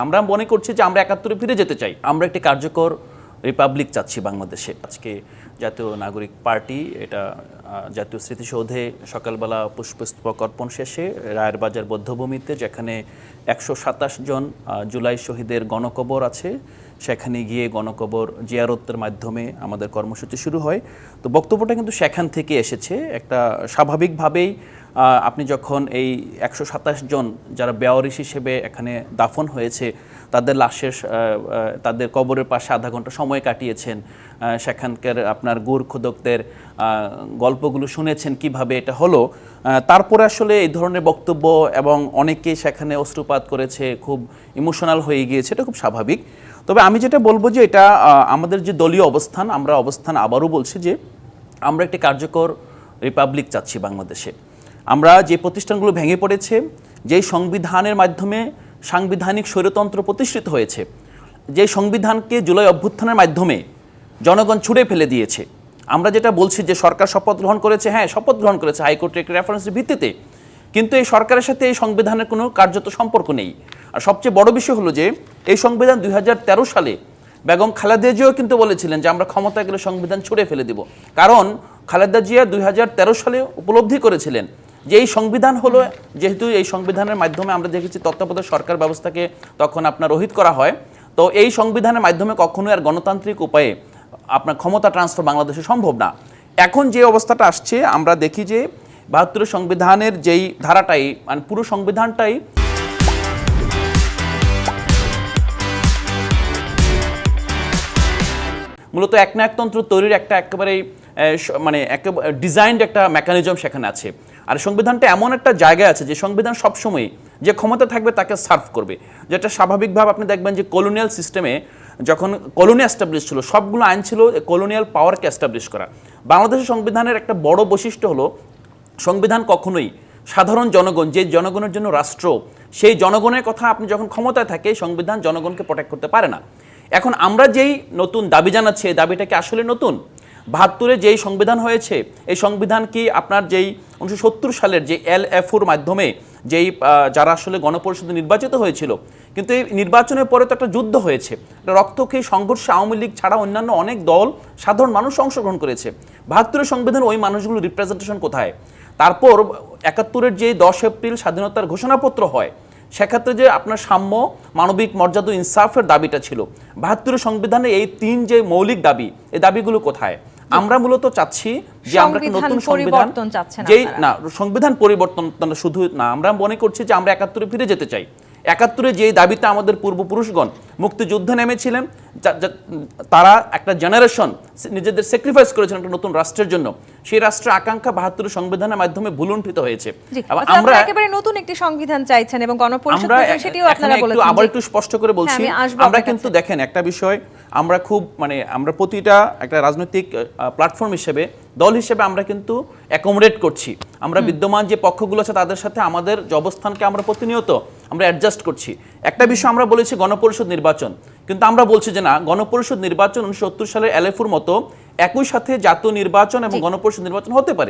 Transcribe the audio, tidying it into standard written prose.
আমরা মনে করছি যে আমরা ৭১-এ ফিরে যেতে চাই। আমরা একটি কার্যকর রিপাবলিক চাচ্ছি বাংলাদেশে। আজকে জাতীয় নাগরিক পার্টি এটা জাতীয় স্মৃতিসৌধে সকালবেলা পুষ্পস্তবক অর্পণ শেষে রায়ের বাজার বধ্যভূমিতে যেখানে ১২৭ জন জুলাই শহীদের গণকবর আছে সেখানে গিয়ে গণকবর জিয়ারতের মাধ্যমে আমাদের কর্মসূচি শুরু হয়। তো বক্তব্যটা কিন্তু সেখান থেকে এসেছে। একটা স্বাভাবিকভাবেই আপনি যখন এই ১২৭ জন যারা বেওয়ারিশ হিসেবে এখানে দাফন হয়েছে তাদের লাশের তাদের কবরের পাশে আধা ঘন্টা সময় কাটিয়েছেন, সেখানকার আপনার গুরখোদকদের গল্পগুলো শুনেছেন কিভাবে এটা হলো, তারপরে আসলে এই ধরনের বক্তব্য এবং অনেকেই সেখানে অশ্রুপাত করেছে, খুব ইমোশনাল হয়ে গিয়েছে, এটা খুব স্বাভাবিক। তবে আমি যেটা বলবো যে এটা আমাদের যে দলীয় অবস্থান, আমরা অবস্থান আবারও বলছি যে আমরা একটি কার্যকর রিপাবলিক চাচ্ছি বাংলাদেশে। আমরা যে প্রতিষ্ঠানগুলো ভেঙে পড়েছে, যেই সংবিধানের মাধ্যমে সাংবিধানিক স্বৈরতন্ত্র প্রতিষ্ঠিত হয়েছে, যে সংবিধানকে জুলাই অভ্যুত্থানের মাধ্যমে জনগণ ছুঁড়ে ফেলে দিয়েছে, আমরা যেটা বলছি যে সরকার শপথ গ্রহণ করেছে, হ্যাঁ শপথ গ্রহণ করেছে হাইকোর্টের একটি রেফারেন্সের ভিত্তিতে, কিন্তু এই সরকারের সাথে এই সংবিধানের কোনো কার্যত সম্পর্ক নেই। আর সবচেয়ে বড় বিষয় হলো যে এই সংবিধান ২০১৩ সালে বেগম খালেদা জিয়াও কিন্তু বলেছিলেন যে আমরা ক্ষমতা গেলে সংবিধান ছুঁড়ে ফেলে দিব, কারণ খালেদা জিয়া ২০১৩ সালে উপলব্ধি করেছিলেন যে এই সংবিধান হলো, যেহেতু এই সংবিধানের মাধ্যমে আমরা দেখেছি তত্ত্বাবধায়ক সরকার ব্যবস্থাকে তখন আপনার রহিত করা হয়, তো এই সংবিধানের মাধ্যমে কখনোই আর গণতান্ত্রিক উপায়ে আপনার ক্ষমতা ট্রান্সফার বাংলাদেশে সম্ভব না। এখন যে অবস্থাটা আসছে আমরা দেখি যে ৭২ সংবিধানের যেই ধারাটাই মানে পুরো সংবিধানটাই মূলত একনায়কতন্ত্র তৈরির একটা একেবারেই মানে একেবারে ডিজাইনড একটা মেকানিজম সেখানে আছে। আর সংবিধানটা এমন একটা জায়গায় আছে যে সংবিধান সবসময় যে ক্ষমতা থাকবে তাকে সার্ভ করবে, যেটা স্বাভাবিকভাবে আপনি দেখবেন যে কলোনিয়াল সিস্টেমে যখন কলোনি এস্টাবলিশ ছিল সবগুলো আইন ছিল কলোনিয়াল পাওয়ারকে এস্টাবলিশ করা। বাংলাদেশের সংবিধানের একটা বড় বৈশিষ্ট্য হলো সংবিধান কখনোই সাধারণ জনগণ, যে জনগণের জন্য রাষ্ট্র, সেই জনগণের কথা আপনি যখন ক্ষমতায় থাকে সংবিধান জনগণকে প্রোটেক্ট করতে পারে না। এখন আমরা যেই নতুন দাবি জানাচ্ছি এই দাবিটা কি আসলে নতুন? ৭২-এ যেই সংবিধান হয়েছে এই সংবিধান কি আপনার যেই ১৯৭০ সালের যে LFOর মাধ্যমে যেই যারা আসলে গণপরিষদে নির্বাচিত হয়েছিল, কিন্তু এই নির্বাচনের পরে তো একটা যুদ্ধ হয়েছে, একটা রক্তক্ষয়ী সংঘর্ষে আওয়ামী লীগ ছাড়া অন্যান্য অনেক দল সাধারণ মানুষ অংশগ্রহণ করেছে। ৭২-এর সংবিধান ওই মানুষগুলো রিপ্রেজেন্টেশন কোথায়? তারপর ৭১-এর যে ১০ এপ্রিল স্বাধীনতার ঘোষণাপত্র হয় সেক্ষেত্রে যে আপনার সাম্য, মানবিক মর্যাদা, ইনসাফের দাবিটা ছিল, ৭২-এর সংবিধানে এই ৩ যে মৌলিক দাবি, এই দাবিগুলো কোথায়? আমরা মূলত চাচ্ছি যে আমরা একটা নতুন সংবিধান, যেই না সংবিধান পরিবর্তন শুধু না, আমরা মনে করছি যে আমরা ৭১-এ ফিরে যেতে চাই। ৭১-এ যেই দাবিতে আমাদের পূর্বপুরুষগণ মুক্তিযুদ্ধে নেমেছিলেন, তারা একটা জেনারেশন নিজেদের স্যাক্রিফাইস করেছেন একটা নতুন রাষ্ট্রের জন্য, সেই রাষ্ট্রের আকাঙ্ক্ষা ৭২-এর সংবিধানের মাধ্যমে ভুলুণ্ঠিত হয়েছে। আমরা একেবারে নতুন একটি সংবিধান চাইছেন এবং গণপরিষদ সেটিও আপনারা বলেছেন। আবার একটু স্পষ্ট করে বলছি, আমরা কিন্তু দেখেন একটা বিষয়, আমরা খুব মানে আমরা প্রতিটা একটা রাজনৈতিক প্ল্যাটফর্ম হিসেবে, দল হিসেবে আমরা কিন্তু অ্যাকোমোডেট করছি। আমরা বিদ্যমান যে পক্ষগুলো আছে তাদের সাথে আমাদের যে অবস্থানকে আমরা প্রতিনিয়ত আমরা অ্যাডজাস্ট করছি। একটা বিষয় আমরা বলেছি গণপরিষদ নির্বাচন, কিন্তু আমরা বলছি যে না, গণপরিষদ নির্বাচন ১৯৭০ সালের LFOর মতো একই সাথে জাতীয় নির্বাচন এবং গণপরিষদ নির্বাচন হতে পারে।